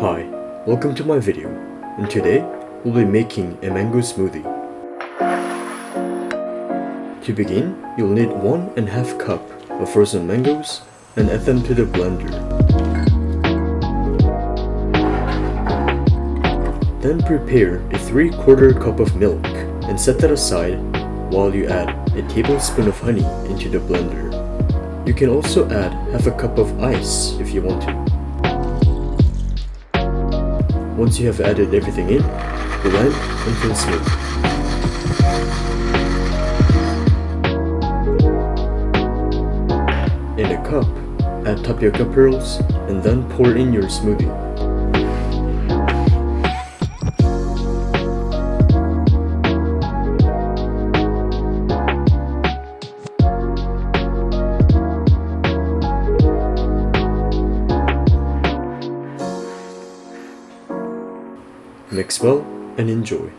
Hi, welcome to my video, and today we'll be making a mango smoothie. To begin, you'll need 1½ cup of frozen mangoes and add them to the blender. Then prepare a 3/4 cup of milk and set that aside while you add a tablespoon of honey into the blender. You can also add half a cup of ice if you want to. Once you have added everything in, blend until smooth. In a cup, add tapioca pearls and then pour in your smoothie. Mix well and enjoy.